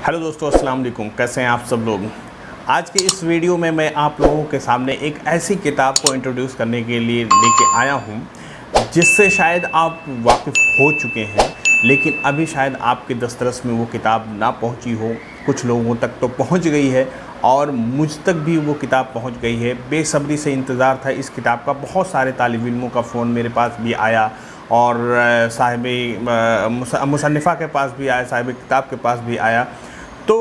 Hello दोस्तों, अस्सलाम वालेकुम। कैसे हैं आप सब लोग। आज के इस वीडियो में मैं आप लोगों के सामने एक ऐसी किताब को इंट्रोड्यूस करने के लिए लेके आया हूं जिससे शायद आप वाकिफ़ हो चुके हैं, लेकिन अभी शायद आपके दस्तरस में वो किताब ना पहुंची हो। कुछ लोगों तक तो पहुंच गई है और मुझ तक भी वो किताब पहुंच गई है। बेसब्री से इंतज़ार था इस किताब का। बहुत सारे तालिब इल्मों का फ़ोन मेरे पास भी आया और मुसन्निफ़ा के पास भी आया, साहिब किताब के पास भी आया। तो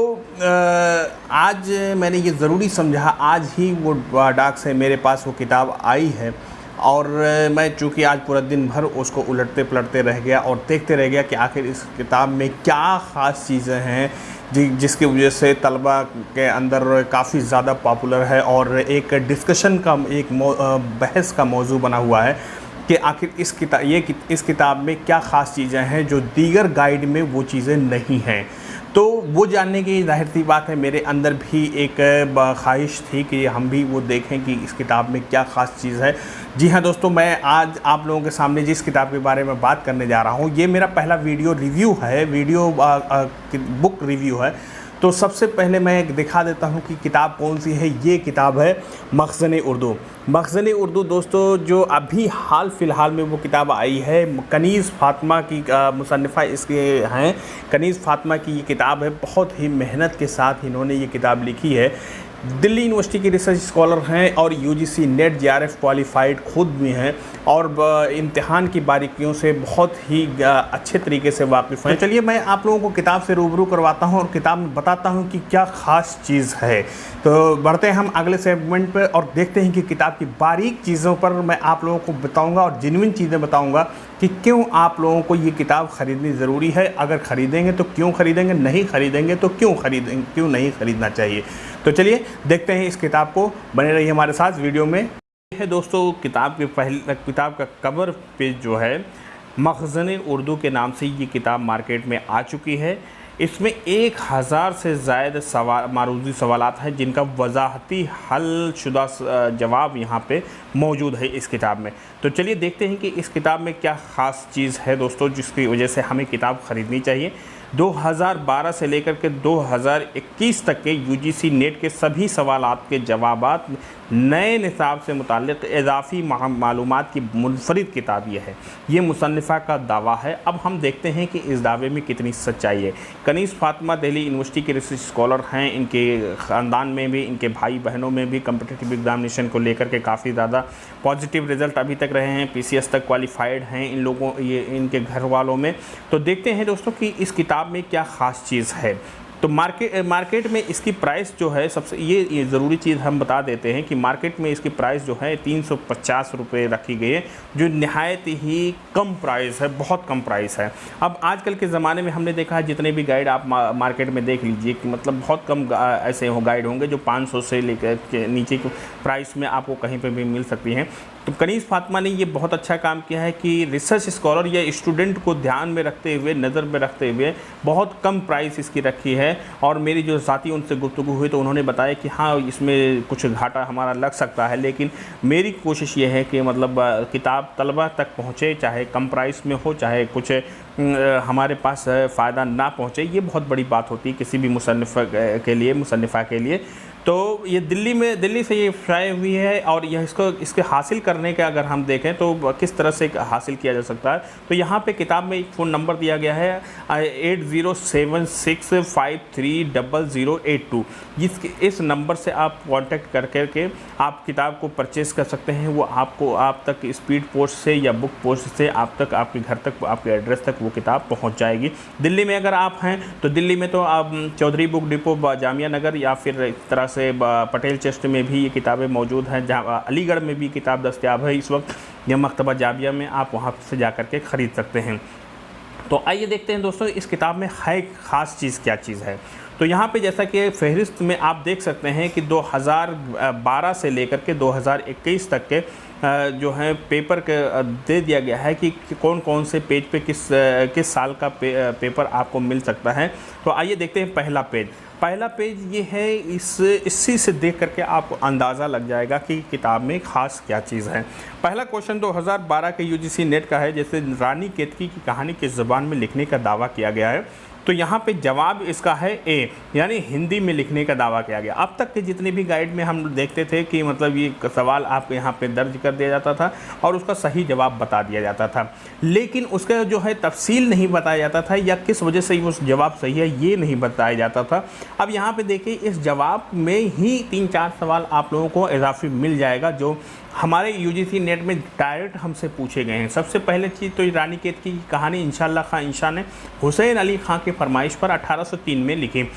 आज मैंने ये ज़रूरी समझा, आज ही वो डाक से मेरे पास वो किताब आई है और मैं चूँकि आज पूरा दिन भर उसको उलटते पलटते रह गया और देखते रह गया कि आखिर इस किताब में क्या ख़ास चीज़ें हैं जिसकी वजह से तलबा के अंदर काफ़ी ज़्यादा पॉपुलर है और एक डिस्कशन का बहस का मौजू बना हुआ है कि आखिर इस किताब में क्या ख़ास चीज़ें हैं जो दीगर गाइड में वो चीज़ें नहीं हैं। तो वो जानने की ज़ाहिर सी बात है मेरे अंदर भी एक ख्वाहिश थी कि हम भी वो देखें कि इस किताब में क्या ख़ास चीज़ है। जी हाँ दोस्तों, मैं आज आप लोगों के सामने जिस किताब के बारे में बात करने जा रहा हूँ, ये मेरा पहला वीडियो रिव्यू है, बुक रिव्यू है। तो सबसे पहले मैं दिखा देता हूँ कि किताब कौन सी है। ये किताब है मखज़न उर्दू। मखज़न उर्दू दोस्तों, जो अभी हाल फ़िलहाल में वो किताब आई है, कनीज़ फ़ातिमा की मुसन्निफ़ा इसके हैं। कनीज़ फ़ातिमा की ये किताब है। बहुत ही मेहनत के साथ इन्होंने ये किताब लिखी है। दिल्ली यूनिवर्सिटी के रिसर्च स्कॉलर हैं और यूजीसी नेट जेआरएफ क्वालिफाइड खुद भी हैं और इम्तिहान की बारीकियों से बहुत ही अच्छे तरीके से वाकिफ़ हैं। चलिए मैं आप लोगों को किताब से रूबरू करवाता हूं और किताब में बताता हूं कि क्या ख़ास चीज़ है। तो बढ़ते हैं हम अगले सेगमेंट पर और देखते हैं कि किताब की बारीक चीज़ों पर मैं आप लोगों को बताऊँगा और जेन्युइन चीज़ें बताऊँगा कि क्यों आप लोगों को ये किताब ख़रीदनी ज़रूरी है। अगर ख़रीदेंगे तो क्यों ख़रीदेंगे, नहीं ख़रीदेंगे तो क्यों नहीं ख़रीदना चाहिए। तो चलिए देखते हैं इस किताब को। बने रहिए हमारे साथ वीडियो में। ये है दोस्तों किताब का कवर पेज जो है, मखज़न उर्दू के नाम से ये किताब मार्केट में आ चुकी है। इसमें 1000 से ज़्यादा मारूदी सवालात हैं जिनका वजाहती हल शुदा जवाब यहाँ पे मौजूद है इस किताब में। तो चलिए देखते हैं कि इस किताब में क्या ख़ास चीज़ है दोस्तों जिसकी वजह से हमें किताब ख़रीदनी चाहिए। 2012 से लेकर के 2021 तक के यूजीसी नेट के सभी सवालात के जवाबात नए निसाब से मुताल्लिक़ इजाफ़ी मालूमात की मुनफरिद किताब ये है। ये मुसन्निफ़ा का दावा है। अब हम देखते हैं कि इस दावे में कितनी सच्चाई है। कनीज़ फ़ातिमा दिल्ली यूनिवर्सिटी के रिसर्च स्कॉलर हैं। इनके ख़ानदान में भी, इनके भाई बहनों में भी कम्पिटिटिव एग्ज़ामिनेशन को लेकर के काफ़ी ज़्यादा पॉजिटिव रिज़ल्ट अभी तक रहे हैं। पीसीएस तक क्वालिफाइड हैं इनके घर वालों में। तो देखते हैं दोस्तों कि इस किताब में क्या ख़ास चीज़ है। तो मार्केट में इसकी प्राइस जो है सबसे ये ज़रूरी चीज़ हम बता देते हैं कि मार्केट में इसकी प्राइस जो है 350 रुपये रखी गई है, जो नहायत ही कम प्राइस है, बहुत कम प्राइस है। अब आजकल के ज़माने में हमने देखा है जितने भी गाइड आप मार्केट में देख लीजिए कि मतलब बहुत कम ऐसे गाइड होंगे जो 500 से लेकर के नीचे की प्राइस में आपको कहीं पर भी मिल सकती हैं। तो कनीज़ फ़ातिमा ने ये बहुत अच्छा काम किया है कि रिसर्च स्कॉलर या स्टूडेंट को ध्यान में रखते हुए, नज़र में रखते हुए बहुत कम प्राइस इसकी रखी है। और मेरी जो साथी उनसे गुफ्तगू हुई तो उन्होंने बताया कि हाँ, इसमें कुछ घाटा हमारा लग सकता है, लेकिन मेरी कोशिश ये है कि मतलब किताब तलबा तक पहुँचे, चाहे कम प्राइस में हो, चाहे कुछ हमारे पास फ़ायदा ना पहुँचे। ये बहुत बड़ी बात होती है किसी भी मुसन्निफ़ा के लिए। तो ये दिल्ली से ये शाये हुई है और यह इसके हासिल करने का अगर हम देखें तो किस तरह से हासिल किया जा सकता है। तो यहाँ पे किताब में एक फ़ोन नंबर दिया गया है 8076530082। इस नंबर से आप कांटेक्ट करके आप किताब को परचेज़ कर सकते हैं। वो आप तक स्पीड पोस्ट से या बुक पोस्ट से आपके घर तक, आपके एड्रेस तक वो किताब पहुँच जाएगी। दिल्ली में अगर आप हैं तो दिल्ली में तो आप चौधरी बुक डिपो, जामिया नगर या फिर इस तरह से पटेल चेस्ट में भी ये किताबें मौजूद हैं। जहाँ अलीगढ़ में भी किताब दस्तयाब है इस वक्त, या मकतबा जाबिया में आप वहाँ से जाकर के ख़रीद सकते हैं। तो आइए देखते हैं दोस्तों इस किताब में है ख़ास चीज़ क्या चीज़ है। तो यहाँ पे जैसा कि फहरिस्त में आप देख सकते हैं कि 2012 से लेकर के 2021 तक के जो है पेपर दे दिया गया है कि कौन कौन से पेज पे किस साल का पेपर आपको मिल सकता है। तो आइए देखते हैं पहला पेज ये है। इसी से देख करके आपको अंदाज़ा लग जाएगा कि किताब में ख़ास क्या चीज़ है। पहला क्वेश्चन 2012 के यूजीसी नेट का है। जैसे रानी केतकी की कहानी किस ज़बान में लिखने का दावा किया गया है। तो यहाँ पे जवाब इसका है ए, यानी हिंदी में लिखने का दावा किया गया। अब तक के जितने भी गाइड में हम देखते थे कि मतलब ये सवाल आपके यहाँ पे दर्ज कर दिया जाता था और उसका सही जवाब बता दिया जाता था, लेकिन उसका जो है तफसील नहीं बताया जाता था या किस वजह से उस जवाब सही है ये नहीं बताया जाता था। अब यहाँ पे देखिए इस जवाब में ही 3-4 सवाल आप लोगों को इजाफी मिल जाएगा जो हमारे यूजीसी नेट में डायरेक्ट हमसे पूछे गए हैं। सबसे पहले चीज़ तो रानीखेत की कहानी इंशाअल्लाह खां इंशा ने हुसैन अली खां की फरमाइश पर 1803 में लिखी।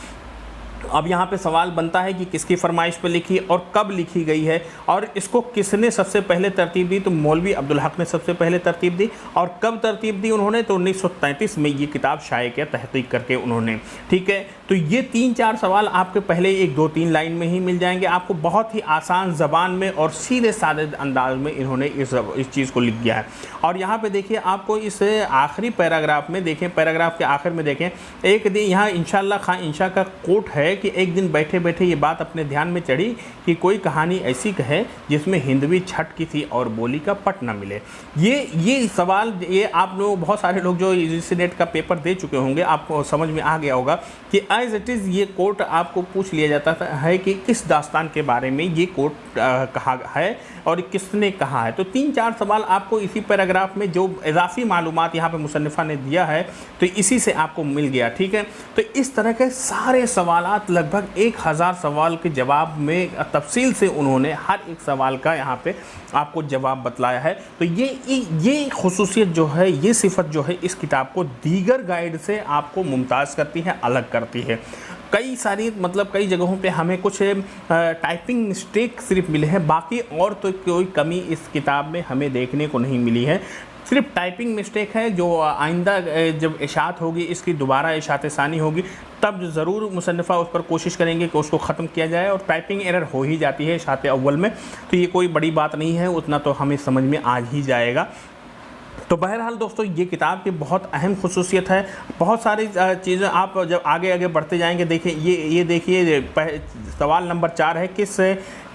अब यहाँ पे सवाल बनता है कि किसकी फरमाइश पर लिखी और कब लिखी गई है और इसको किसने सबसे पहले तरतीब दी, तो मौलवी अब्दुल हक ने सबसे पहले तरतीब दी। और कब तरतीब दी उन्होंने, तो 1933 में ये किताब शाये किया तहकीक करके उन्होंने। ठीक है, तो ये 3-4 सवाल आपके पहले 1-2-3 लाइन में ही मिल जाएंगे आपको, बहुत ही आसान ज़बान में और सीधे साधे अंदाज में इन्होंने इस चीज़ को लिख दिया है। और यहाँ पे देखिए आपको इस आखिरी पैराग्राफ में देखें, पैराग्राफ के आखिर में देखें, एक दिन यहाँ इंशाअल्लाह खां इंशा का कोट है कि एक दिन बैठे बैठे ये बात अपने ध्यान में चढ़ी कि कोई कहानी ऐसी कहे जिसमें हिंदवी छठ की थी और बोली का पट न मिले। ये सवाल ये आप लोग बहुत सारे लोग जो यूजीसी नेट का पेपर दे चुके होंगे आपको समझ में आ गया होगा कि एज इट इज़ ये कोट आपको पूछ लिया जाता है कि किस दास्तान के बारे में ये कोट कहा है और किसने कहा है। तो 3-4 सवाल आपको इसी पैराग्राफ में जो इजाफी मालूमात यहाँ पे मुसन्निफ़ा ने दिया है तो इसी से आपको मिल गया। ठीक है, तो इस तरह के सारे सवालात लगभग 1000 सवाल के जवाब में तफसील से उन्होंने हर एक सवाल का यहाँ पे आपको जवाब बतलाया है। तो ये खुसूसियत जो है, ये सिफत जो है इस किताब को दीगर गाइड से आपको मुमताज़ करती है, अलग करती है। कई सारी मतलब कई जगहों पे हमें कुछ टाइपिंग मिस्टेक सिर्फ मिले हैं, बाकी और तो कोई कमी इस किताब में हमें देखने को नहीं मिली है। सिर्फ टाइपिंग मिस्टेक है जो आइंदा जब इशात होगी, इसकी दोबारा इशात सानी होगी, तब ज़रूर मुसन्निफ़ा उस पर कोशिश करेंगे कि उसको ख़त्म किया जाए। और टाइपिंग एरर हो ही जाती है इशात अव्वल में, तो ये कोई बड़ी बात नहीं है, उतना तो हमें समझ में आ ही जाएगा। तो बहरहाल दोस्तों ये किताब की बहुत अहम खुसूसियत है। बहुत सारी चीज़ें आप जब आगे आगे बढ़ते जाएंगे, देखिए ये देखिए सवाल नंबर 4 है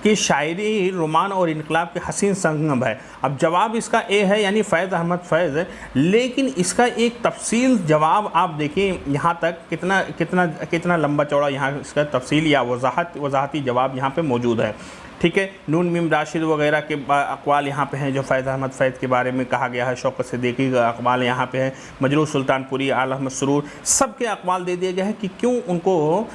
कि शायरी, रोमान और इनकलाब के हसीन संगम है। अब जवाब इसका ए है, यानी फ़ैज़ अहमद फ़ैज़ है, लेकिन इसका एक तफसील जवाब आप देखिए यहाँ तक कितना लंबा चौड़ा यहाँ इसका तफसील या वजाहती जवाब यहाँ पे मौजूद है। ठीक है, नून मीम राशिद वगैरह के अक़वाल यहाँ पे हैं जो फ़ैज़ अहमद फ़ैज़ के बारे में कहा गया है, शौकत सिद्दीकी का अक़वाल यहाँ पे है, मजरूह सुल्तानपुरी, आल अहमद सुरूर, सब के अक़वाल दे दिए गए हैं कि क्यों उनको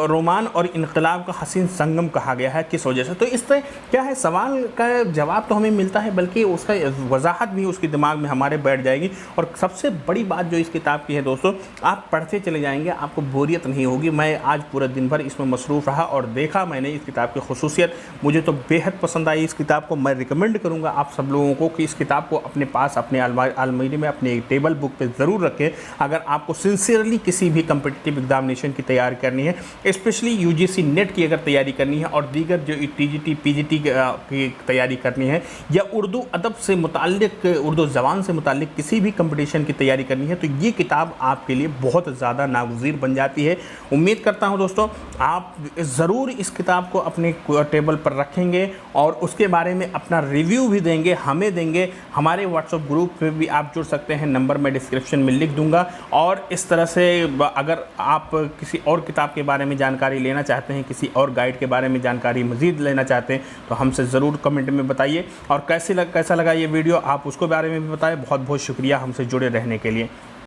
रोमान और इनकलाब का हसीन संगम कहा गया है, किस वजह से। तो इस तरह क्या है, सवाल का जवाब तो हमें मिलता है, बल्कि उसका वजाहत भी उसके दिमाग में हमारे बैठ जाएगी। और सबसे बड़ी बात जो इस किताब की है दोस्तों, आप पढ़ते चले जाएंगे, आपको बोरियत नहीं होगी। मैं आज पूरा दिन भर इसमें मसरूफ़ रहा और देखा मैंने इस किताब की खुसूसियत, मुझे तो बेहद पसंद आई इस किताब को। मैं रिकमेंड करूंगा आप सब लोगों को कि इस किताब को अपने पास, अपने अलमारी में, अपने टेबल बुक पे ज़रूर रखें अगर आपको सिंसियरली किसी भी कम्पिटिटिव एग्जामिनेशन की तैयारी करनी है, स्पेशली यूजीसी नेट की अगर तैयारी करनी है और दीगर जो टीजीटी पीजीटी की तैयारी करनी है, या उर्दू अदब से मुताल्लिक, उर्दू ज़बान से मुताल्लिक किसी भी कंपटीशन की तैयारी करनी है, तो ये किताब आपके लिए बहुत ज़्यादा नागुज़ीर बन जाती है। उम्मीद करता हूँ दोस्तों आप ज़रूर इस किताब को अपने टेबल पर रखेंगे और उसके बारे में अपना रिव्यू भी देंगे, हमें देंगे। हमारे व्हाट्सएप ग्रुप में भी आप जुड़ सकते हैं, नंबर मैं डिस्क्रिप्शन में लिख दूंगा। और इस तरह से अगर आप किसी और किताब के बारे में जानकारी लेना चाहते हैं, किसी और गाइड के बारे में जानकारी मज़ीद लेना चाहते हैं, तो हमसे ज़रूर कमेंट में बताइए। और कैसा लगा ये वीडियो, आप उसको बारे में भी बताएं। बहुत बहुत शुक्रिया हमसे जुड़े रहने के लिए।